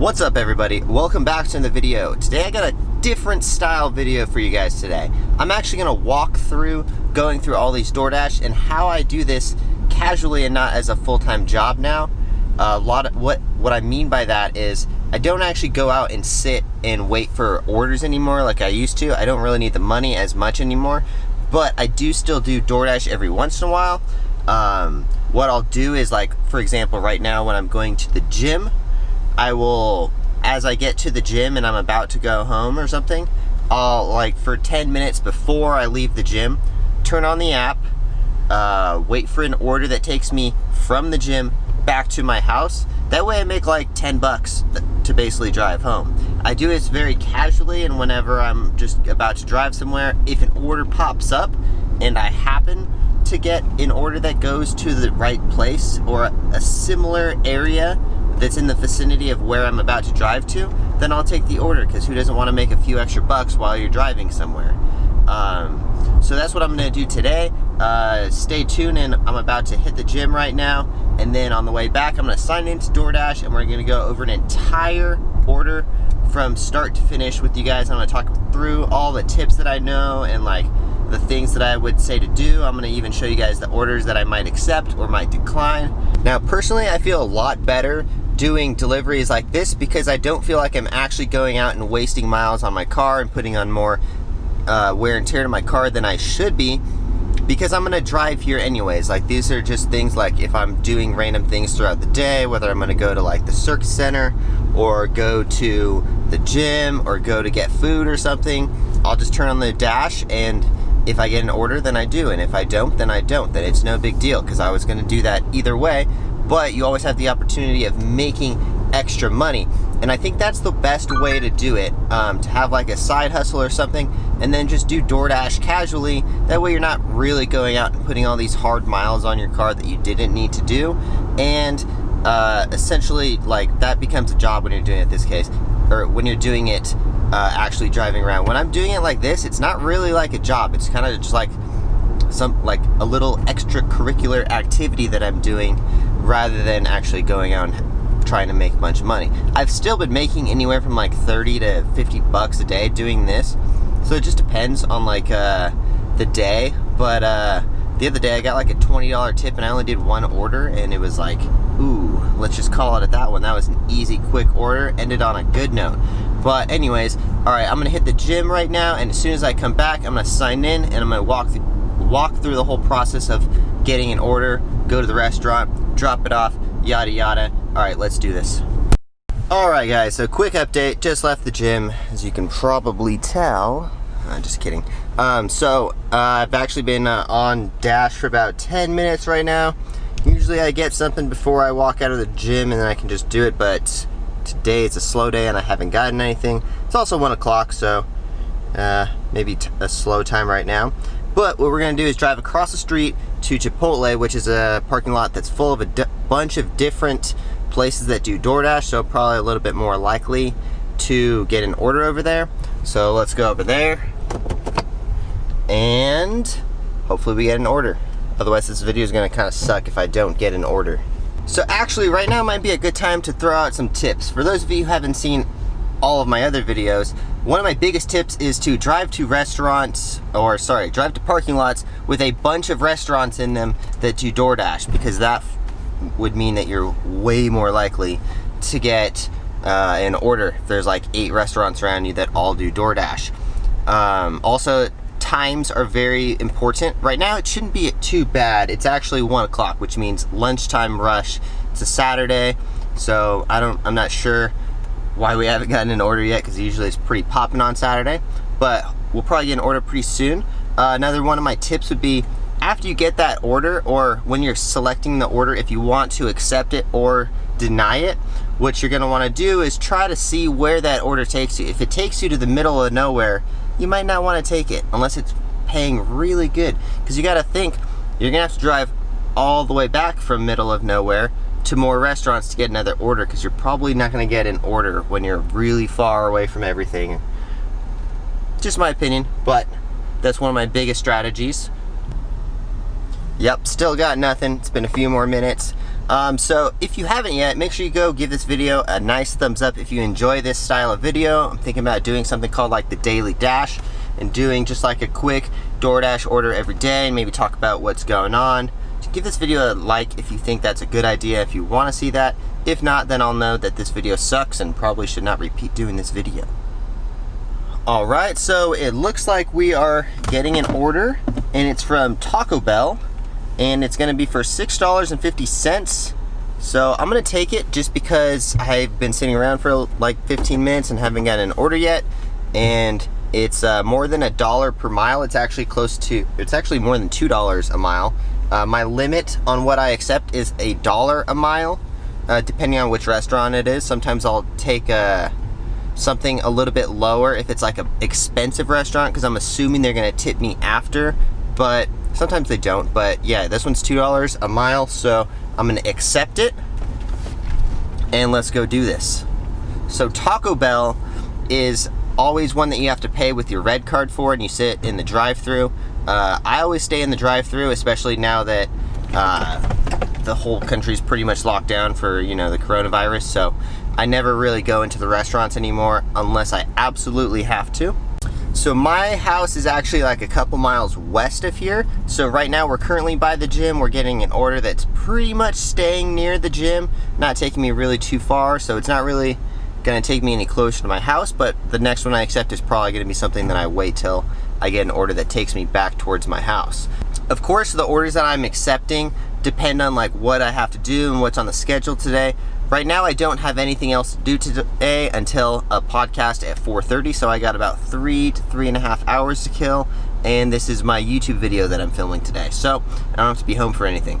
What's up everybody? Welcome back to the video. Today I got a different style video for you guys today. I'm actually going to walk through going through all these DoorDash and how I do this casually and not as a full-time job now. What I mean by that is I don't actually go out and sit and wait for orders anymore like I used to. I don't really need the money as much anymore, but I do still do DoorDash every once in a while. What I'll do is, like, for example, right now when I'm going to the gym, I will, as I get to the gym and I'm about to go home or something, I'll, like, for 10 minutes before I leave the gym, turn on the app, wait for an order that takes me from the gym back to my house. That way I make like 10 bucks to basically drive home. I do this very casually, and whenever I'm just about to drive somewhere, if an order pops up and I happen to get an order that goes to the right place or a similar area that's in the vicinity of where I'm about to drive to, then I'll take the order, because who doesn't want to make a few extra bucks while you're driving somewhere? So that's what I'm going to do today. Stay tuned, and I'm about to hit the gym right now, and then on the way back I'm going to sign into DoorDash and we're going to go over an entire order from start to finish with you guys. I'm going to talk through all the tips that I know and like the things that I would say to do. I'm going to even show you guys the orders that I might accept or might decline. Now personally I feel a lot better doing deliveries like this because I don't feel like I'm actually going out and wasting miles on my car and putting on more wear and tear to my car than I should be, because I'm gonna drive here anyways. Like, these are just things like if I'm doing random things throughout the day, whether I'm gonna go to like the circus center or go to the gym or go to get food or something, I'll just turn on the dash, and if I get an order then I do, and if I don't then I don't. Then it's no big deal, because I was gonna do that either way. But you always have the opportunity of making extra money, and I think that's the best way to do it, to have like a side hustle or something, and then just do DoorDash casually. That way you're not really going out and putting all these hard miles on your car that you didn't need to do, and essentially like that becomes a job when you're doing it this case, or when you're doing it actually driving around. When I'm doing it like this, it's not really like a job. It's kind of just like a little extracurricular activity that I'm doing, rather than actually going out and trying to make a bunch of money. I've still been making anywhere from like 30 to 50 bucks a day doing this, so it just depends on like the day. But the other day I got like a $20 tip and I only did one order, and it was like, ooh, let's just call it at that one. That was an easy, quick order, ended on a good note. But anyways, alright, I'm gonna hit the gym right now, and as soon as I come back I'm gonna sign in and I'm gonna walk through the whole process of getting an order, go to the restaurant, drop it off, yada yada. Alright, let's do this. Alright guys, so quick update, just left the gym, as you can probably tell. Just kidding. I've actually been on Dash for about 10 minutes right now. Usually I get something before I walk out of the gym and then I can just do it, but today it's a slow day and I haven't gotten anything. It's also 1 o'clock, so maybe a slow time right now. But what we're gonna do is drive across the street to Chipotle, which is a parking lot that's full of a bunch of different places that do DoorDash, so probably a little bit more likely to get an order over there. So let's go over there and hopefully we get an order. Otherwise this video is gonna kind of suck if I don't get an order. So actually right now might be a good time to throw out some tips. For those of you who haven't seen all of my other videos, one of my biggest tips is to drive to parking lots with a bunch of restaurants in them that do DoorDash, because that would mean that you're way more likely to get an order if there's like 8 restaurants around you that all do DoorDash. Also, times are very important. Right now it shouldn't be too bad. It's actually 1 o'clock, which means lunchtime rush. It's a Saturday, so I'm not sure why we haven't gotten an order yet, because usually it's pretty popping on Saturday, but we'll probably get an order pretty soon. Another one of my tips would be, after you get that order, or when you're selecting the order, if you want to accept it or deny it, what you're gonna wanna do is try to see where that order takes you. If it takes you to the middle of nowhere, you might not wanna take it unless it's paying really good, because you gotta think, you're gonna have to drive all the way back from middle of nowhere to more restaurants to get another order, because you're probably not going to get an order when you're really far away from everything. Just my opinion, but that's one of my biggest strategies. Yep, still got nothing. It's been a few more minutes. So if you haven't yet, make sure you go give this video a nice thumbs up if you enjoy this style of video. I'm thinking about doing something called like the Daily Dash and doing just like a quick DoorDash order every day and maybe talk about what's going on. Give this video a like if you think that's a good idea, if you want to see that. If not, then I'll know that this video sucks and probably should not repeat doing this video. Alright, so it looks like we are getting an order, and it's from Taco Bell, and it's going to be for $6.50. So I'm going to take it just because I've been sitting around for like 15 minutes and haven't gotten an order yet, and it's more than $1 per mile. It's actually more than $2 a mile. My limit on what I accept is $1 a mile, depending on which restaurant it is. Sometimes I'll take something a little bit lower if it's like an expensive restaurant, because I'm assuming they're gonna tip me after, but sometimes they don't. But yeah, this one's $2 a mile, so I'm gonna accept it, and let's go do this. So Taco Bell is always one that you have to pay with your red card for, and you sit in the drive-thru. I always stay in the drive-thru, especially now that the whole country's pretty much locked down for, you know, the coronavirus, so I never really go into the restaurants anymore unless I absolutely have to. So my house is actually like a couple miles west of here. So right now we're currently by the gym. We're getting an order that's pretty much staying near the gym, not taking me really too far, so it's not really gonna take me any closer to my house, but the next one I accept is probably gonna be something that I wait till I get an order that takes me back towards my house. Of course, the orders that I'm accepting depend on like what I have to do and what's on the schedule today. Right now I don't have anything else to do today until a podcast at 4:30, so I got about 3 to 3.5 hours to kill, and this is my YouTube video that I'm filming today, so I don't have to be home for anything.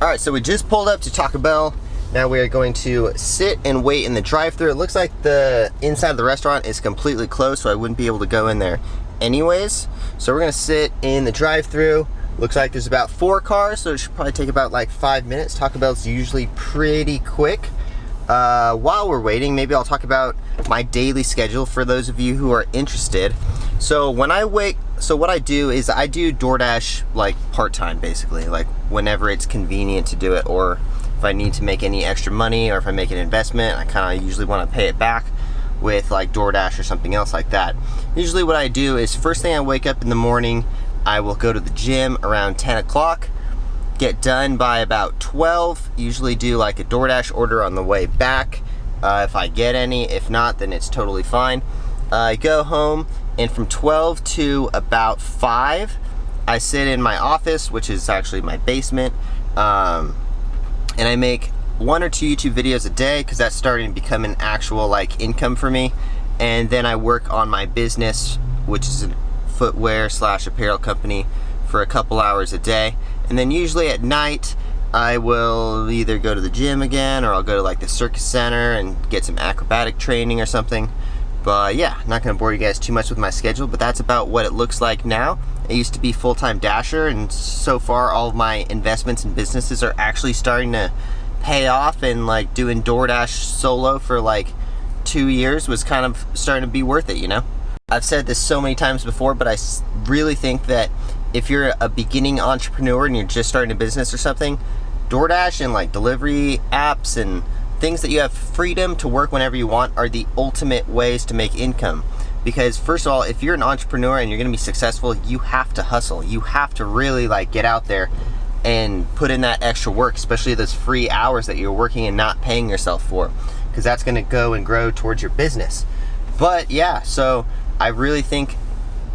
Alright, so we just pulled up to Taco Bell. Now we are going to sit and wait in the drive-thru. It looks like the inside of the restaurant is completely closed, so I wouldn't be able to go in there anyways. So we're gonna sit in the drive-thru. Looks like there's about 4 cars, so it should probably take about like 5 minutes. Taco Bell's usually pretty quick. While we're waiting, maybe I'll talk about my daily schedule for those of you who are interested. So when I wait, so what I do is I do DoorDash like part-time, basically, like whenever it's convenient to do it, or if I need to make any extra money, or if I make an investment, I kind of usually want to pay it back with like DoorDash or something else like that. Usually what I do is first thing I wake up in the morning, I will go to the gym around 10 o'clock, get done by about 12, usually do like a DoorDash order on the way back if I get any. If not, then it's totally fine. I go home, and from 12 to about 5, I sit in my office, which is actually my basement, and I make 1 or 2 YouTube videos a day, because that's starting to become an actual like income for me. And then I work on my business, which is a footwear / apparel company, for a couple hours a day. And then usually at night I will either go to the gym again, or I'll go to like the circus center and get some acrobatic training or something. But yeah, not gonna bore you guys too much with my schedule, but that's about what it looks like now. I used to be full-time dasher, and so far all of my investments and businesses are actually starting to pay off, and like doing DoorDash solo for like 2 years was kind of starting to be worth it, you know? I've said this so many times before, but I really think that if you're a beginning entrepreneur and you're just starting a business or something, DoorDash and like delivery apps and things that you have freedom to work whenever you want are the ultimate ways to make income. Because first of all, if you're an entrepreneur and you're gonna be successful, you have to hustle. You have to really like get out there and put in that extra work, especially those free hours that you're working and not paying yourself for, because that's gonna go and grow towards your business. But yeah, so I really think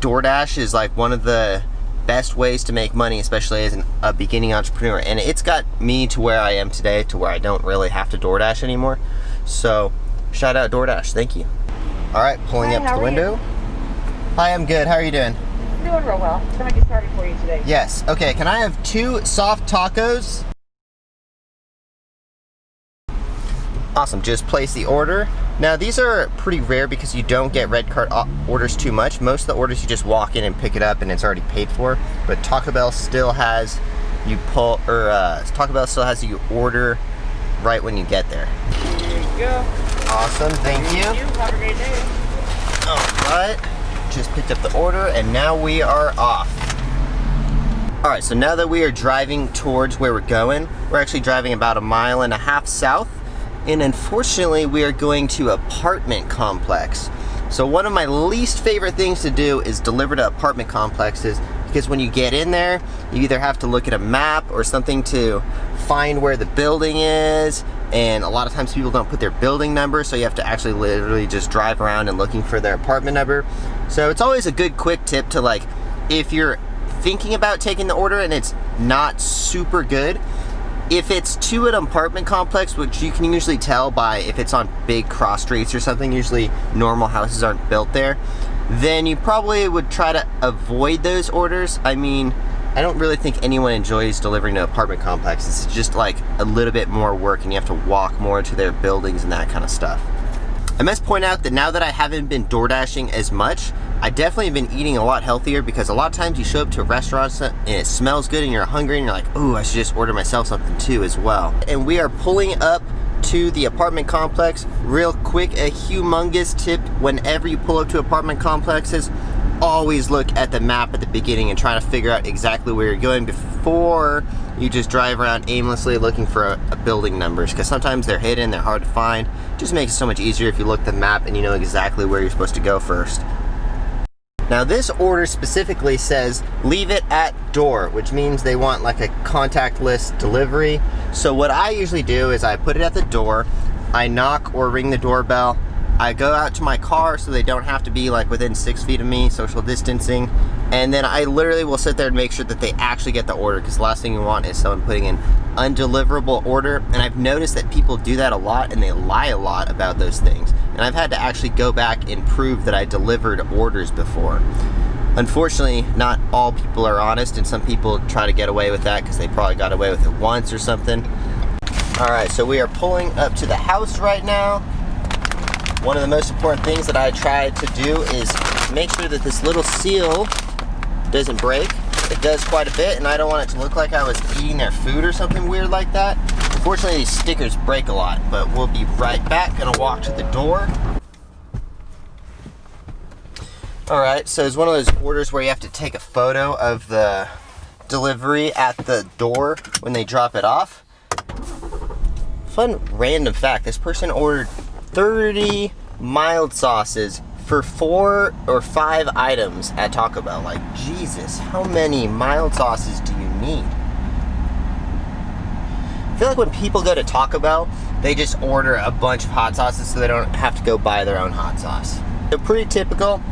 DoorDash is like one of the best ways to make money, especially as a beginning entrepreneur, and it's got me to where I am today, to where I don't really have to DoorDash anymore. So shout out DoorDash, thank you. All right, pulling up to the window. Hi, I'm good. How are you doing? Doing real well. Can I get started for you today? Yes. Okay, can I have 2 soft tacos? Awesome, just place the order. Now these are pretty rare because you don't get red card orders too much. Most of the orders you just walk in and pick it up and it's already paid for. But Taco Bell still has you order right when you get there. There you go. Awesome, thank you. Have a great day. All right, just picked up the order and now we are off. All right, so now that we are driving towards where we're going, we're actually driving about 1.5 miles south, and unfortunately we are going to apartment complex. So one of my least favorite things to do is deliver to apartment complexes, because when you get in there, you either have to look at a map or something to find where the building is, and a lot of times people don't put their building number, so you have to actually literally just drive around and looking for their apartment number. So it's always a good quick tip to, like, if you're thinking about taking the order and it's not super good, if it's to an apartment complex, which you can usually tell by if it's on big cross streets or something, usually normal houses aren't built there, then you probably would try to avoid those orders. I mean, I don't really think anyone enjoys delivering to apartment complexes. It's just like a little bit more work and you have to walk more to their buildings and that kind of stuff. I must point out that now that I haven't been door dashing as much, I definitely have been eating a lot healthier, because a lot of times you show up to a restaurant and it smells good and you're hungry and you're like, oh, I should just order myself something too as well. And we are pulling up to the apartment complex. Real quick, a humongous tip: whenever you pull up to apartment complexes, always look at the map at the beginning and try to figure out exactly where you're going before you just drive around aimlessly looking for a building numbers, because sometimes they're hidden, they're hard to find. It just makes it so much easier if you look at the map and you know exactly where you're supposed to go first. Now this order specifically says leave it at door, which means they want like a contactless delivery. So what I usually do is I put it at the door, I knock or ring the doorbell, I go out to my car so they don't have to be like within 6 feet of me, social distancing, and then I literally will sit there and make sure that they actually get the order, because the last thing you want is someone putting in undeliverable order. And I've noticed that people do that a lot and they lie a lot about those things, and I've had to actually go back and prove that I delivered orders before. Unfortunately, not all people are honest, and some people try to get away with that because they probably got away with it once or something. All right, so we are pulling up to the house right now. One of the most important things that I try to do is make sure that this little seal doesn't break. It does quite a bit, and I don't want it to look like I was eating their food or something weird like that. Unfortunately, these stickers break a lot, but we'll be right back. Gonna walk to the door. All right, so it's one of those orders where you have to take a photo of the delivery at the door when they drop it off. Fun random fact, this person ordered 30 mild sauces for 4 or 5 items at Taco Bell. Like, Jesus, how many mild sauces do you need? I feel like when people go to Taco Bell, they just order a bunch of hot sauces so they don't have to go buy their own hot sauce. So pretty typical.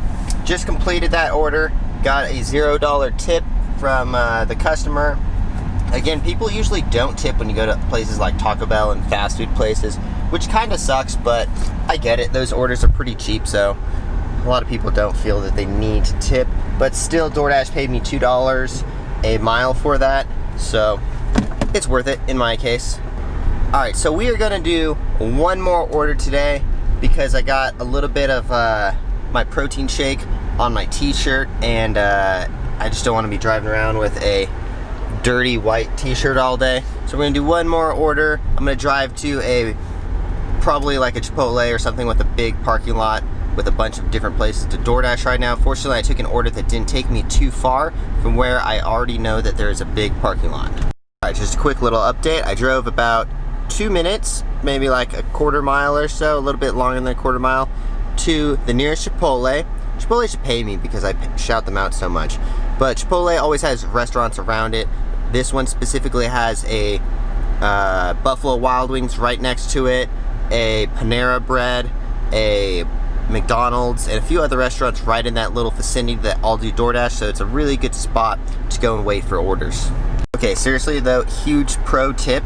Just completed that order, got a $0 tip from the customer. Again, people usually don't tip when you go to places like Taco Bell and fast food places, which kind of sucks, but I get it. Those orders are pretty cheap, so a lot of people don't feel that they need to tip. But still, DoorDash paid me $2 a mile for that, so it's worth it in my case. All right, so we are gonna do one more order today because I got a little bit of my protein shake on my t-shirt, and I just don't want to be driving around with a dirty white t-shirt all day. So we're gonna do one more order. I'm gonna drive to probably like a Chipotle or something with a big parking lot with a bunch of different places to DoorDash right now. Fortunately, I took an order that didn't take me too far from where I already know that there is a big parking lot. All right, just a quick little update. I drove about 2 minutes, maybe like a quarter mile or so, a little bit longer than a quarter mile, to the nearest Chipotle. Chipotle should pay me because I shout them out so much. But Chipotle always has restaurants around it. This one specifically has a Buffalo Wild Wings right next to it, a Panera Bread, a McDonald's, and a few other restaurants right in that little vicinity that all do DoorDash, so it's a really good spot to go and wait for orders. Okay, seriously though, huge pro tip.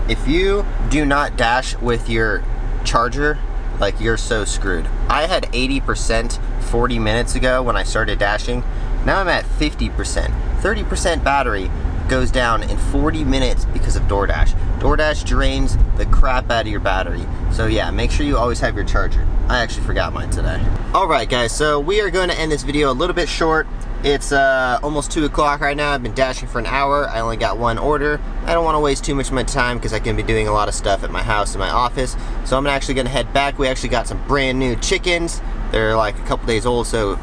If you do not dash with your charger, like, you're so screwed. I had 80% 40 minutes ago when I started dashing. Now I'm at 50%. 30% battery goes down in 40 minutes because of DoorDash. DoorDash drains the crap out of your battery. So yeah, make sure you always have your charger. I actually forgot mine today. All right, guys, so we are going to end this video a little bit short. It's almost 2 o'clock right now. I've been dashing for an hour. I only got one order. I don't want to waste too much of my time because I can be doing a lot of stuff at my house and my office. So I'm actually going to head back. We actually got some brand new chickens. They're like a couple days old, so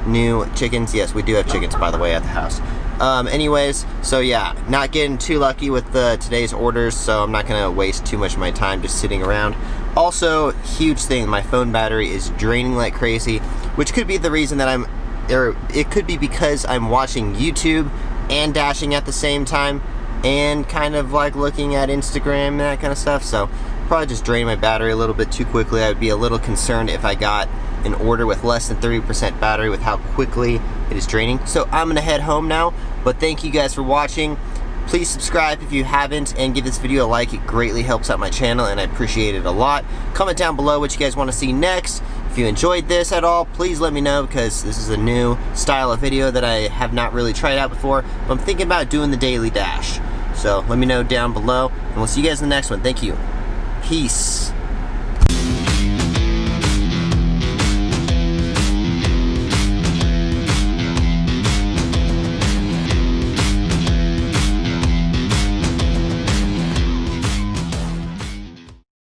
new chickens. Yes, we do have chickens, by the way, at the house. Anyways, so yeah, not getting too lucky with today's orders, so I'm not gonna waste too much of my time just sitting around. Also, huge thing, my phone battery is draining like crazy, which could be the reason that it could be because I'm watching YouTube and dashing at the same time, and kind of like looking at Instagram and that kind of stuff. So probably just drain my battery a little bit too quickly. I would be a little concerned if I got an order with less than 30% battery with how quickly it is draining. So I'm gonna head home now, but thank you guys for watching. Please subscribe if you haven't, and give this video a like. It greatly helps out my channel and I appreciate it a lot. Comment down below what you guys want to see next. If you enjoyed this at all, please let me know, because this is a new style of video that I have not really tried out before, but I'm thinking about doing the daily dash. So let me know down below, and we'll see you guys in the next one. Thank you. Peace.